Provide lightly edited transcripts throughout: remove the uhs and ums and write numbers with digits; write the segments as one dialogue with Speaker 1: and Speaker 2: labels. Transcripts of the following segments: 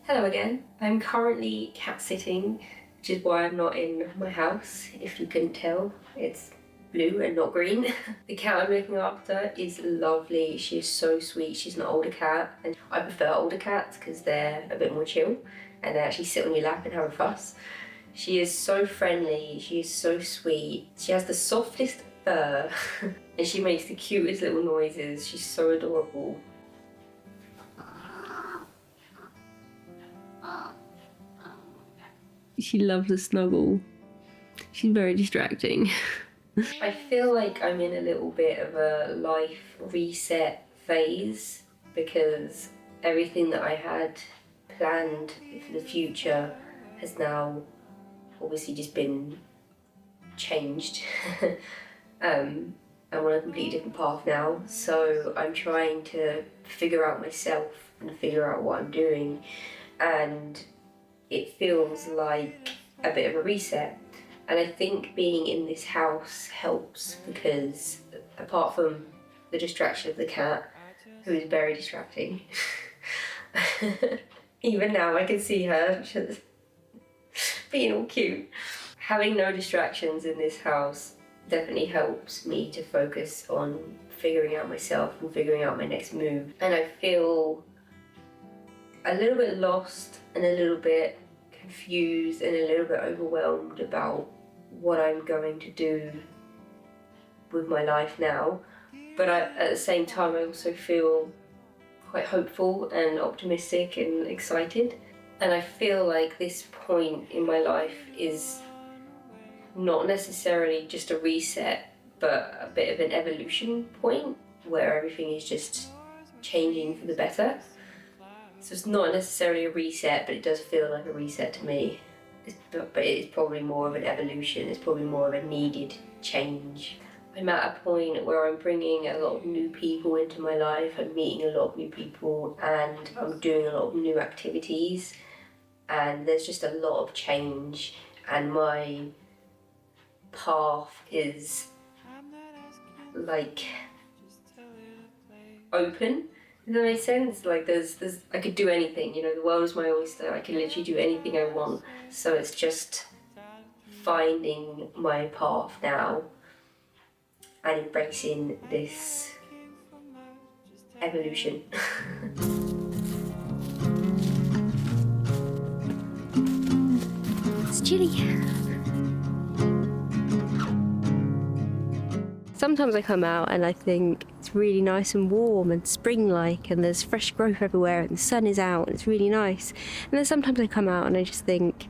Speaker 1: Hello again. I'm currently cat sitting, which is why I'm not in my house. If you can tell, it's blue and not green. The cat I'm looking after is lovely. She is so sweet. She's an older cat, and I prefer older cats because they're a bit more chill and they actually sit on your lap and have a fuss. She is so friendly. She is so sweet. She has the softest fur and she makes the cutest little noises. She's so adorable. She loves a snuggle. She's very distracting. I feel like I'm in a little bit of a life reset phase because everything that I had planned for the future has now obviously just been changed. I'm on a completely different path now, so I'm trying to figure out myself and figure out what I'm doing, and it feels like a bit of a reset. And I think being in this house helps because apart from the distraction of the cat, who is very distracting, even now I can see her just being all cute. Having no distractions in this house definitely helps me to focus on figuring out myself and figuring out my next move. And I feel a little bit lost and a little bit confused and a little bit overwhelmed about what I'm going to do with my life now. But at the same time, I also feel quite hopeful and optimistic and excited. And I feel like this point in my life is not necessarily just a reset, but a bit of an evolution point where everything is just changing for the better. So it's not necessarily a reset, but it does feel like a reset to me. But it is probably more of an evolution. It's probably more of a needed change. I'm at a point where I'm bringing a lot of new people into my life. I'm meeting a lot of new people and I'm doing a lot of new activities. And there's just a lot of change, and my path is like open. Does that make sense? Like there's I could do anything, you know, the world is my oyster. I can literally do anything I want. So it's just finding my path now and embracing this evolution. It's chilly. Sometimes I come out and I think it's really nice and warm and spring-like and there's fresh growth everywhere and the sun is out and it's really nice. And then sometimes I come out and I just think,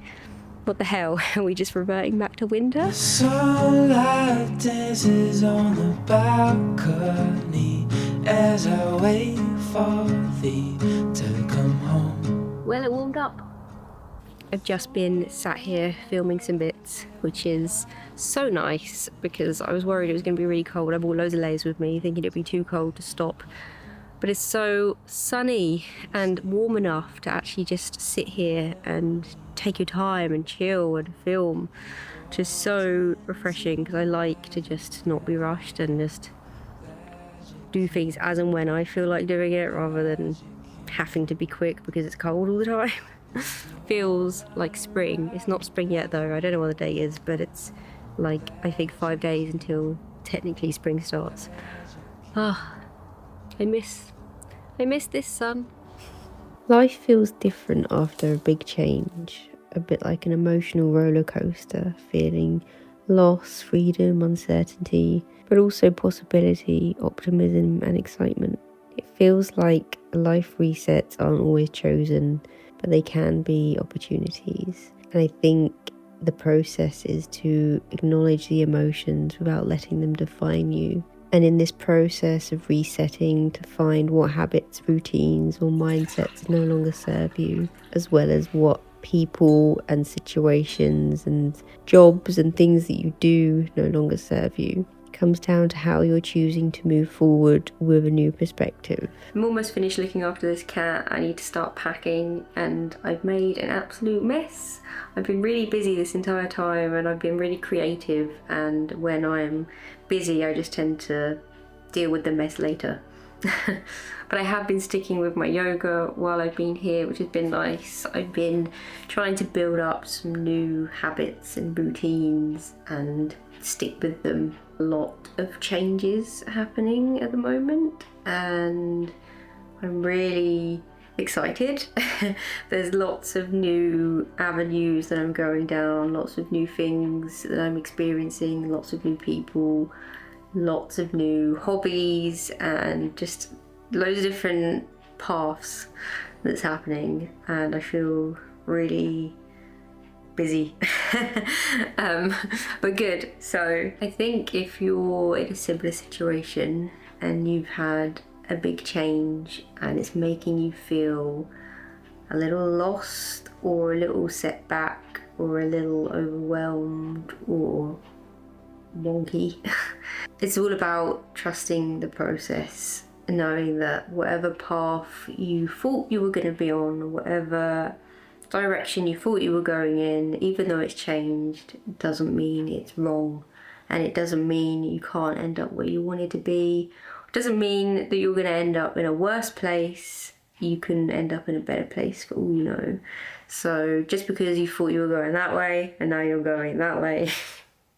Speaker 1: what the hell, are we just reverting back to winter?
Speaker 2: The sunlight dances on the balcony as I wait for thee to come home.
Speaker 1: Well, it warmed up. I've just been sat here filming some bits, which is so nice because I was worried it was going to be really cold. I brought loads of layers with me, thinking it'd be too cold to stop. But it's so sunny and warm enough to actually just sit here and take your time and chill and film. Just so refreshing because I like to just not be rushed and just do things as and when I feel like doing it rather than having to be quick because it's cold all the time. Feels like spring. It's not spring yet though. I don't know what the day is, but it's like I think 5 days until technically spring starts. I miss this sun. Life feels different after a big change, a bit like an emotional roller coaster, feeling loss, freedom, uncertainty, but also possibility, optimism and excitement. It feels like life resets aren't always chosen, but they can be opportunities. And I think the process is to acknowledge the emotions without letting them define you. And in this process of resetting, to find what habits, routines or mindsets no longer serve you, as well as what people and situations and jobs and things that you do no longer serve you. Comes down to how you're choosing to move forward with a new perspective. I'm almost finished looking after this cat. I need to start packing and I've made an absolute mess. I've been really busy this entire time and I've been really creative, and when I'm busy I just tend to deal with the mess later. But I have been sticking with my yoga while I've been here, which has been nice. I've been trying to build up some new habits and routines and stick with them. A lot of changes happening at the moment, and I'm really excited. There's lots of new avenues that I'm going down, lots of new things that I'm experiencing, lots of new people, lots of new hobbies, and just loads of different paths that's happening, and I feel really busy. But good. So I think if you're in a similar situation and you've had a big change and it's making you feel a little lost or a little set back or a little overwhelmed or wonky, it's all about trusting the process and knowing that whatever path you thought you were going to be on, or whatever direction you thought you were going in, even though it's changed, doesn't mean it's wrong, and it doesn't mean you can't end up where you wanted to be. It doesn't mean that you're going to end up in a worse place. You can end up in a better place for all you know. So just because you thought you were going that way and now you're going that way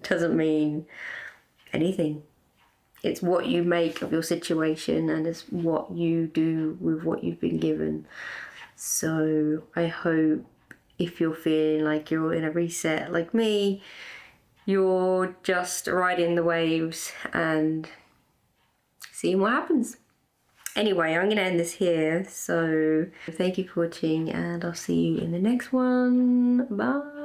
Speaker 1: doesn't mean anything. It's what you make of your situation, and it's what you do with what you've been given. So I hope if you're feeling like you're in a reset like me, you're just riding the waves and seeing what happens. Anyway, I'm going to end this here. So thank you for watching, and I'll see you in the next one. Bye.